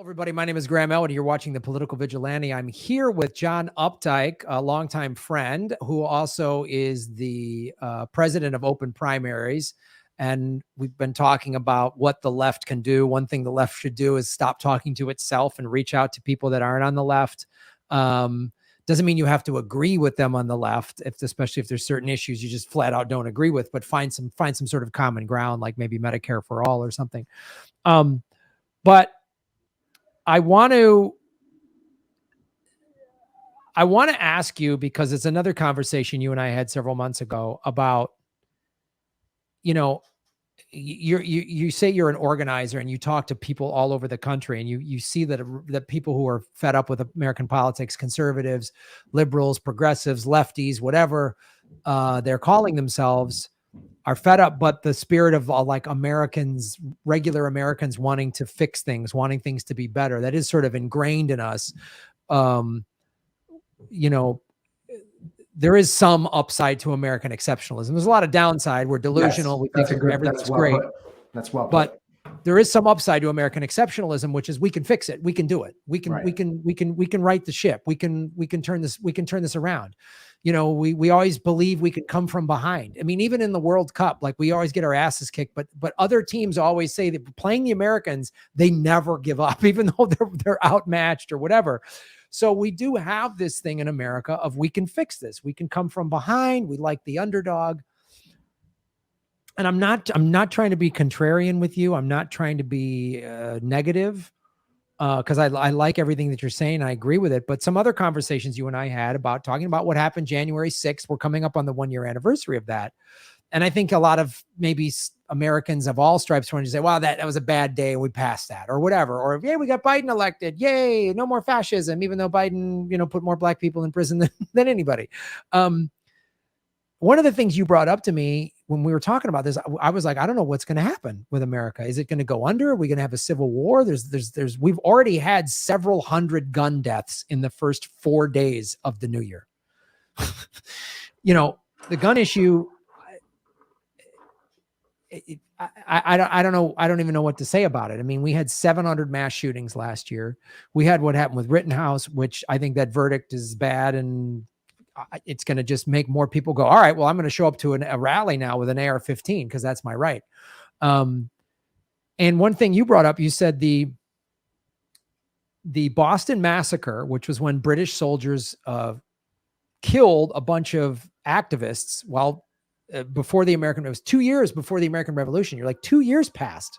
Everybody. My name is Graham Elwood. You're watching The Political Vigilante. I'm here with John Updike, a longtime friend who also is the president of Open Primaries. And we've been talking about what the left can do. One thing the left should do is stop talking to itself and reach out to people that aren't on the left. Doesn't mean you have to agree with them on the left, especially if there's certain issues you just flat out don't agree with, but find some sort of common ground, like maybe Medicare for all or something. But I want to ask you, because it's another conversation you and I had several months ago about, you say you're an organizer and you talk to people all over the country, and you see that people who are fed up with American politics, conservatives, liberals, progressives, lefties, whatever they're calling themselves, are fed up, but the spirit of like Americans, regular Americans wanting to fix things, wanting things to be better, that is sort of ingrained in us. There is some upside to American exceptionalism. There's a lot of downside. We're delusional. Yes, we think everything's great. That's well put. But there is some upside to American exceptionalism, which is we can fix it. We can do it. We can right the ship. We can turn this around. We always believe we can come from behind. I mean, even in the World Cup, like, we always get our asses kicked, but other teams always say that playing the Americans, they never give up, even though they're outmatched or whatever. So we do have this thing in America of we can fix this. We can come from behind. We like the underdog. And I'm not trying to be contrarian with you. I'm not trying to be negative, because I like everything that you're saying. I agree with it. But some other conversations you and I had about talking about what happened January 6th, we're coming up on the 1-year anniversary of that. And I think a lot of maybe Americans of all stripes want to say, well, that was a bad day, we passed that, or whatever. Or, yeah, we got Biden elected. Yay, no more fascism, even though Biden, put more black people in prison than anybody. One of the things you brought up to me when we were talking about this, I was like, I don't know what's going to happen with America. Is it going to go under? Are we going to have a civil war? We've already had several hundred gun deaths in the first 4 days of the new year. The gun issue, I don't know. I don't even know what to say about it. I mean, we had 700 mass shootings last year. We had what happened with Rittenhouse, which I think that verdict is bad, and it's going to just make more people go, all right, well, I'm going to show up to a rally now with an AR-15 because that's my right. And one thing you brought up, you said the Boston Massacre, which was when British soldiers killed a bunch of activists before the American, it was 2 years before the American Revolution. You're like, 2 years passed.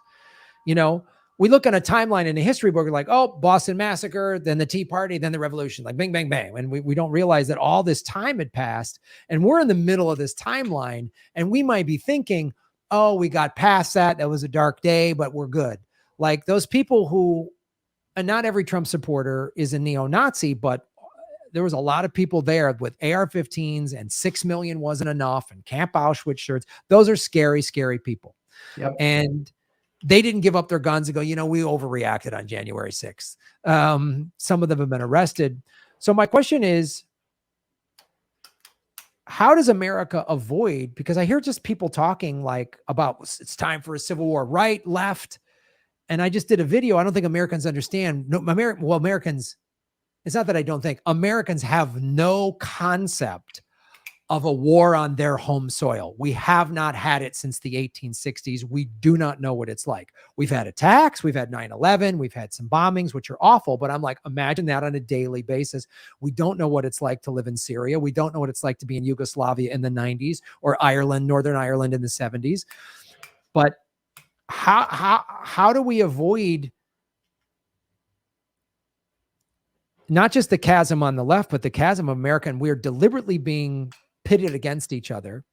We look on a timeline in a history book, we're like, oh, Boston Massacre, then the Tea Party, then the Revolution, like bang, bang, bang. And we don't realize that all this time had passed, and we're in the middle of this timeline, and we might be thinking, oh, we got past that. That was a dark day, but we're good. Like those people who, and not every Trump supporter is a neo-Nazi, but there was a lot of people there with AR-15s, and 6 million wasn't enough, and Camp Auschwitz shirts. Those are scary, scary people. Yep. And they didn't give up their guns and go, we overreacted on January 6th. Some of them have been arrested. So my question is, how does America avoid, because I hear just people talking like about it's time for a civil war, right, left. And I just did a video. I don't think Americans understand. Americans, it's not that I don't think, Americans have no concept of a war on their home soil. We have not had it since the 1860s. We do not know what it's like. We've had attacks. We've had 9/11. We've had some bombings, which are awful, but I'm like, imagine that on a daily basis. We don't know what it's like to live in Syria. We don't know what it's like to be in Yugoslavia in the 90s, or Ireland, Northern Ireland in the 70s. But how do we avoid not just the chasm on the left, but the chasm of America? And we're deliberately being pitted against each other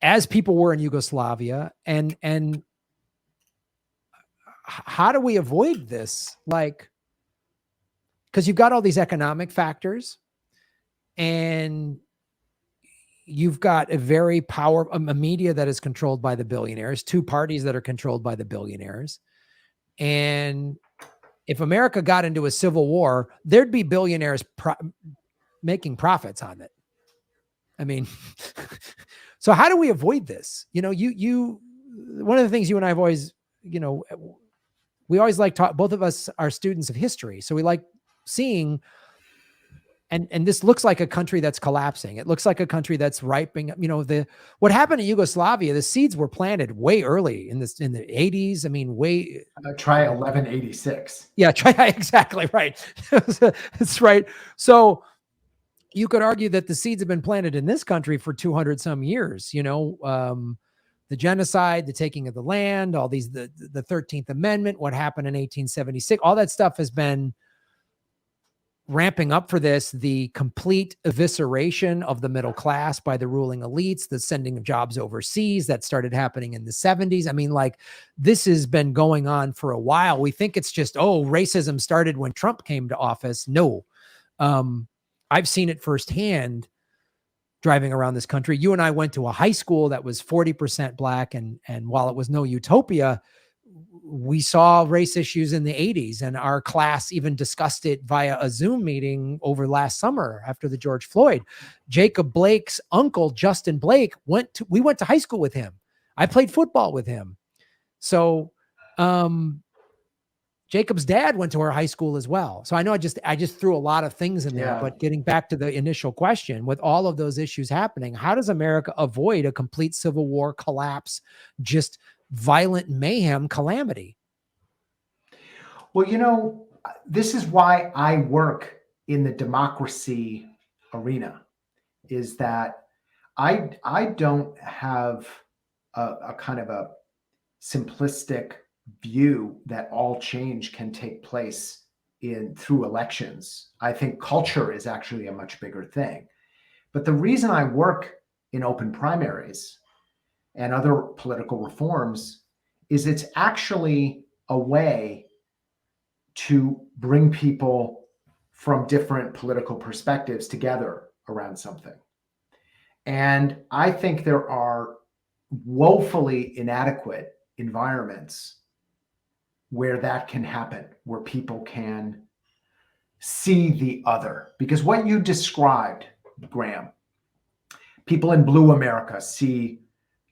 as people were in Yugoslavia. And how do we avoid this? Like, because you've got all these economic factors, and you've got a very a media that is controlled by the billionaires, two parties that are controlled by the billionaires. And if America got into a civil war, there'd be billionaires making profits on it. I mean, so how do we avoid this? One of the things you and I have always, we always like both of us are students of history. So we like seeing, and this looks like a country that's collapsing. It looks like a country that's ripening. You know, what happened in Yugoslavia, the seeds were planted way early in the 80s. I mean, try 1186. Yeah, exactly right. That's right. So you could argue that the seeds have been planted in this country for 200 some years, you know, the genocide, the taking of the land, all these, the 13th Amendment, what happened in 1876, all that stuff has been ramping up for this, the complete evisceration of the middle class by the ruling elites, the sending of jobs overseas that started happening in the 70s. I mean, like, this has been going on for a while. We think it's just, oh, racism started when Trump came to office. No. I've seen it firsthand driving around this country. You and I went to a high school that was 40% Black. And while it was no utopia, we saw race issues in the 80s, and our class even discussed it via a Zoom meeting over last summer after the George Floyd. Jacob Blake's uncle, Justin Blake, we went to high school with him. I played football with him. So, Jacob's dad went to our high school as well. So I know I just threw a lot of things in there, but getting back to the initial question, with all of those issues happening, how does America avoid a complete civil war, collapse, just violent mayhem, calamity? Well, you know, this is why I work in the democracy arena, is that I don't have a kind of a simplistic view that all change can take place through elections. I think culture is actually a much bigger thing. But the reason I work in open primaries and other political reforms is it's actually a way to bring people from different political perspectives together around something. And I think there are woefully inadequate environments where that can happen, where people can see the other. Because what you described, Graham, people in blue America see,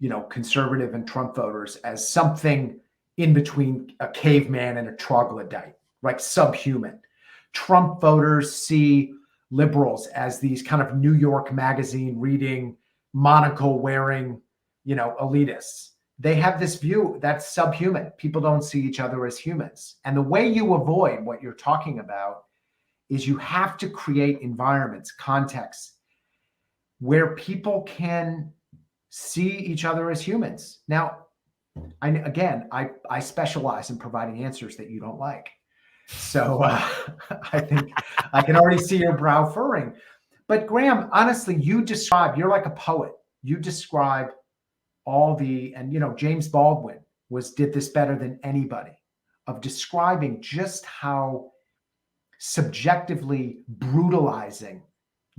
you know, conservative and Trump voters as something in between a caveman and a troglodyte, like subhuman. Trump voters see liberals as these kind of New York Magazine reading, monocle wearing, you know, elitists. They have this view that's subhuman. People don't see each other as humans. And the way you avoid what you're talking about is you have to create environments, contexts, where people can see each other as humans. Now, I specialize in providing answers that you don't like. So I think I can already see your brow furrowing. But Graham, honestly, you're like a poet. You describe and you know, James Baldwin did this better than anybody, of describing just how subjectively brutalizing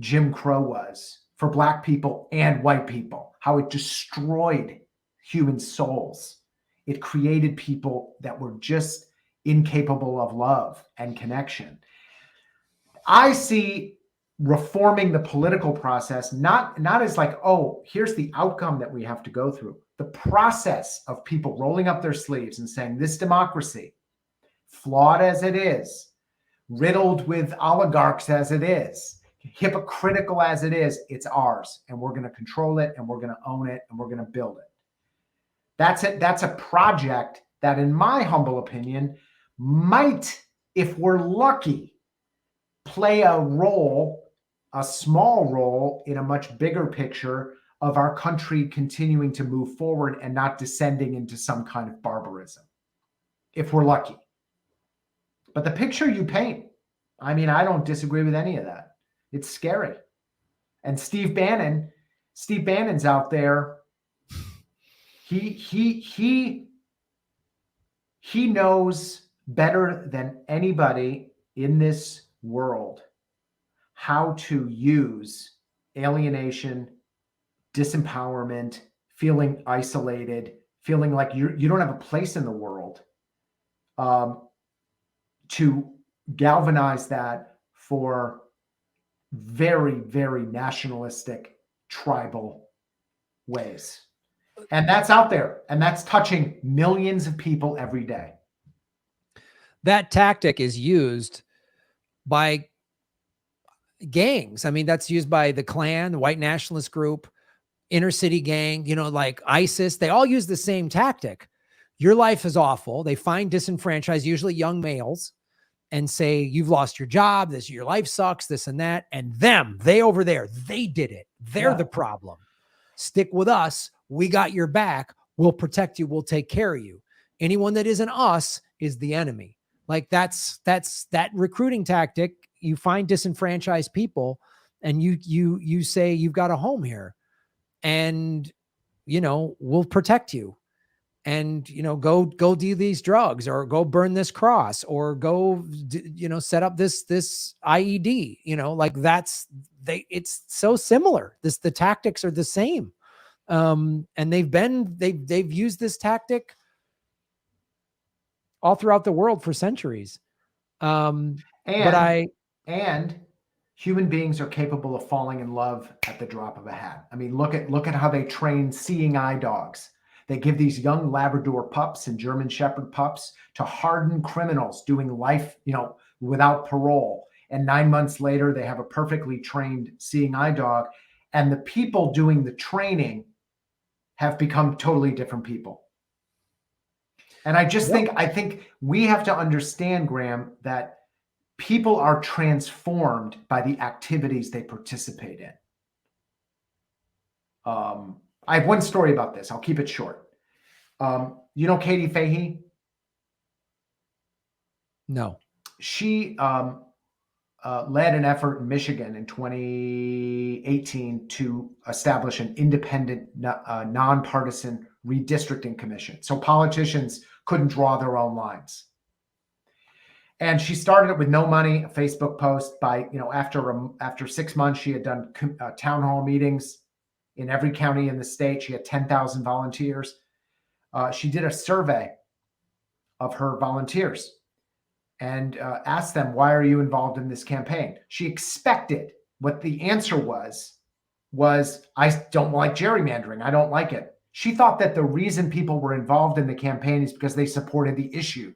Jim Crow was for Black people and white people, how it destroyed human souls. It created people that were just incapable of love and connection. I see reforming the political process not as like, oh, here's the outcome that we have to go through. The process of people rolling up their sleeves and saying, this democracy, flawed as it is, riddled with oligarchs as it is, hypocritical as it is, it's ours, and we're going to control it, and we're going to own it, and we're going to build it. That's it. That's a project that, in my humble opinion, might, if we're lucky, play a small role in a much bigger picture of our country continuing to move forward and not descending into some kind of barbarism, if we're lucky. But the picture you paint, I mean, I don't disagree with any of that. It's scary. And Steve Bannon's out there. He knows better than anybody in this world how to use alienation, disempowerment, feeling isolated, feeling like you don't have a place in the world, to galvanize that for very, very nationalistic, tribal ways. And that's out there, and that's touching millions of people every day. that tactic is used by gangs. I mean, that's used by the Klan, the white nationalist group, inner city gang, you know, like ISIS. They all use the same tactic. Your life is awful. They find disenfranchised, usually young males, and say, you've lost your job, your life sucks, this and that. And they over there, they did it. They're the problem. Stick with us. We got your back. We'll protect you. We'll take care of you. Anyone that isn't us is the enemy. Like that's that recruiting tactic. You find disenfranchised people and you say, you've got a home here and, you know, we'll protect you. And, you know, go do these drugs or go burn this cross or go, you know, set up this IED, you know, like it's so similar. The tactics are the same. And they've used this tactic all throughout the world for centuries. And human beings are capable of falling in love at the drop of a hat. I mean, look at how they train seeing eye dogs. They give these young Labrador pups and German Shepherd pups to hardened criminals doing life, you know, without parole. And 9 months later, they have a perfectly trained seeing eye dog. And the people doing the training have become totally different people. And I think we have to understand, Graham, that people are transformed by the activities they participate in. I have one story about this. I'll keep it short. You know Katie Fahey? No. She led an effort in Michigan in 2018 to establish an independent, non-partisan redistricting commission. So politicians couldn't draw their own lines. And she started it with no money, a Facebook post. By, you know, after 6 months, she had done town hall meetings in every county in the state. She had 10,000 volunteers. She did a survey of her volunteers and asked them, why are you involved in this campaign? She expected what the answer was, I don't like gerrymandering. I don't like it. She thought that the reason people were involved in the campaign is because they supported the issue.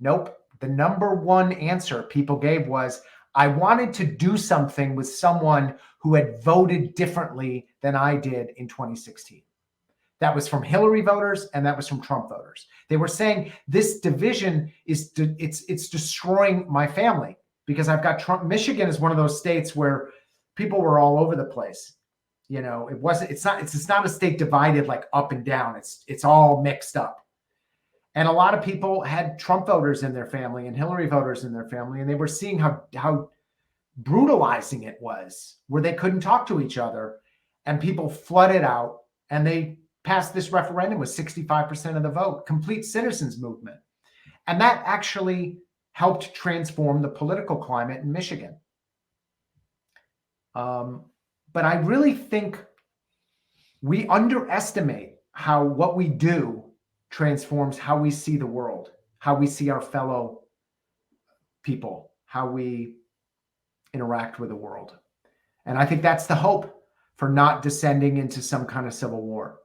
Nope. The number one answer people gave was, I wanted to do something with someone who had voted differently than I did in 2016. That was from Hillary voters and that was from Trump voters. They were saying this division it's destroying my family because I've got Trump. Michigan is one of those states where people were all over the place. You know, it's not a state divided like up and down. It's all mixed up. And a lot of people had Trump voters in their family and Hillary voters in their family, and they were seeing how brutalizing it was, where they couldn't talk to each other, and people flooded out, and they passed this referendum with 65% of the vote, complete citizens movement. And that actually helped transform the political climate in Michigan. But I really think we underestimate how what we do transforms how we see the world, how we see our fellow people, how we interact with the world. And I think that's the hope for not descending into some kind of civil war.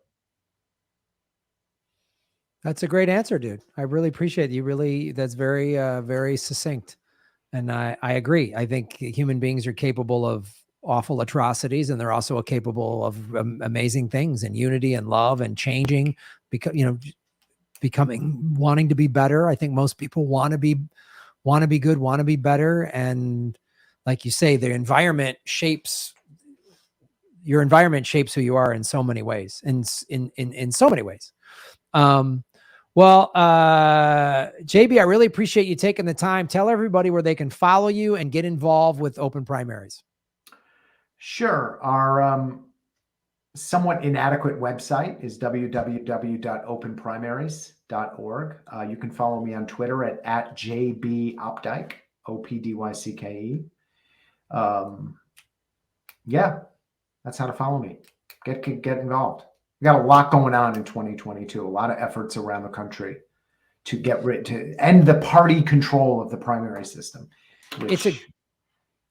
That's a great answer, dude. I really appreciate it. That's very, very succinct. And I agree. I think human beings are capable of awful atrocities, and they're also capable of amazing things and unity and love and changing, because, you know, wanting to be better. I think most people want to be good, want to be better. And like you say, your environment shapes who you are in so many ways, in so many ways. Well, JB, I really appreciate you taking the time. Tell everybody where they can follow you and get involved with open primaries. Sure. Our somewhat inadequate website is www.openprimaries.org. You can follow me on Twitter at JBOpdyke, OPDYCKE. Yeah, that's how to follow me. Get involved. We got a lot going on in 2022, a lot of efforts around the country to end the party control of the primary system.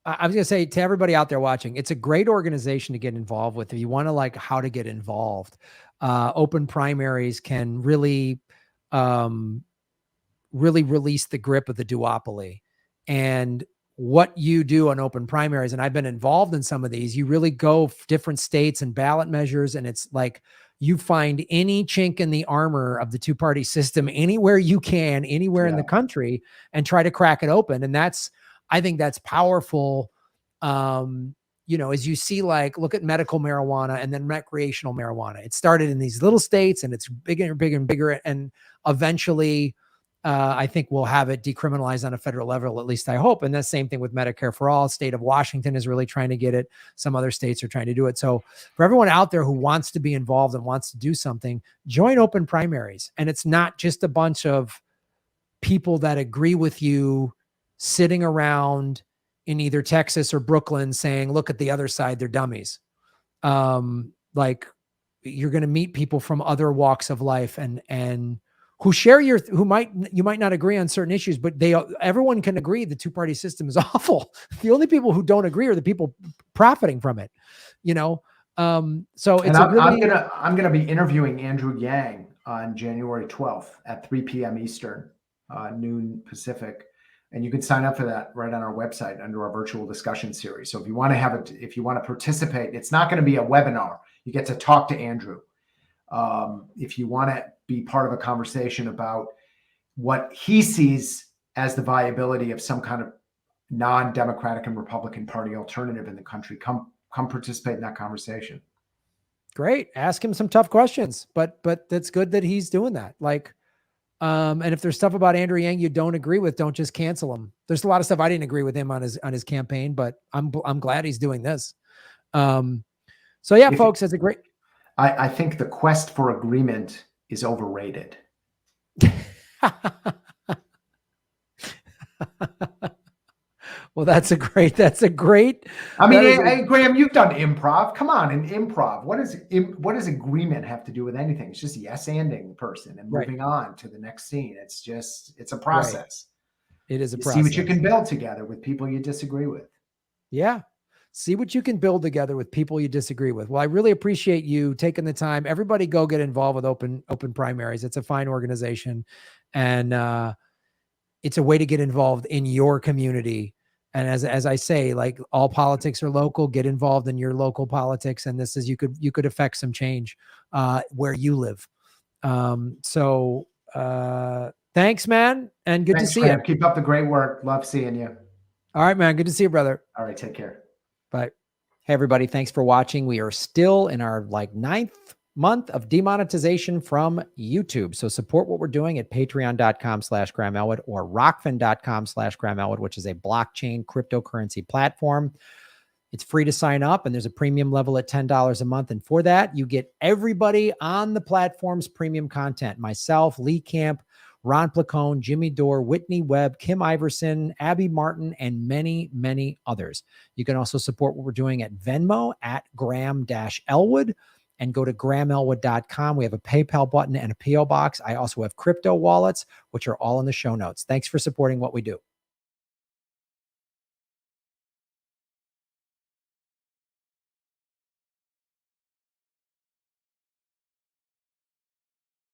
I was going to say to everybody out there watching, it's a great organization to get involved with. If you want to like how to get involved, open primaries can really really release the grip of the duopoly. And what you do on open primaries, and I've been involved in some of these, you really go different states and ballot measures, and it's like you find any chink in the armor of the two-party system anywhere you can, anywhere in the country, and try to crack it open. And I think that's powerful. You know, as you see, like, look at medical marijuana and then recreational marijuana. It started in these little states, and it's bigger and bigger and bigger. And eventually, I think we'll have it decriminalized on a federal level, at least I hope. And the same thing with Medicare for all. State of Washington is really trying to get it. Some other states are trying to do it. So for everyone out there who wants to be involved and wants to do something, join open primaries. And it's not just a bunch of people that agree with you sitting around in either Texas or Brooklyn saying, look at the other side, they're dummies. Like, you're going to meet people from other walks of life and who share you might not agree on certain issues, but everyone can agree the two-party system is awful. The only people who don't agree are the people profiting from it, you know? So it's I'm going to be interviewing Andrew Yang on January 12th at 3 p.m. Eastern, noon Pacific. And you can sign up for that right on our website under our virtual discussion series. So if you want to if you want to participate, it's not going to be a webinar. You get to talk to Andrew. If you want to be part of a conversation about what he sees as the viability of some kind of non-Democratic and Republican Party alternative in the country, come participate in that conversation. Great. Ask him some tough questions, but that's good that he's doing that. Like, and if there's stuff about Andrew Yang you don't agree with, don't just cancel him. There's a lot of stuff I didn't agree with him on his campaign, but I'm glad he's doing this. So yeah, folks, that's a great. I think the quest for agreement is overrated. Well, that's a great. I mean, Graham, you've done improv. Come on, in improv, what does agreement have to do with anything? It's just yes-anding person and moving on to the next scene. It's a process. Right. It is a process. See what you can build together with people you disagree with. Yeah. See what you can build together with people you disagree with. Well, I really appreciate you taking the time. Everybody go get involved with open primaries. It's a fine organization. And it's a way to get involved in your community. And as I say, like, all politics are local, get involved in your local politics. And this is, you could affect some change where you live. So thanks, man. And good to see you. Keep up the great work. Love seeing you. All right, man. Good to see you, brother. All right. Take care. Bye. Hey, everybody. Thanks for watching. We are still in our 9th month of demonetization from YouTube. So support what we're doing at patreon.com/Graham Elwood or rockfin.com/Graham Elwood, which is a blockchain cryptocurrency platform. It's free to sign up, and there's a premium level at $10 a month. And for that, you get everybody on the platform's premium content. Myself, Lee Camp, Ron Placone, Jimmy Dore, Whitney Webb, Kim Iverson, Abby Martin, and many, many others. You can also support what we're doing at Venmo at Graham-Elwood. And go to GrahamElwood.com. We have a PayPal button and a PO box. I also have crypto wallets, which are all in the show notes. Thanks for supporting what we do.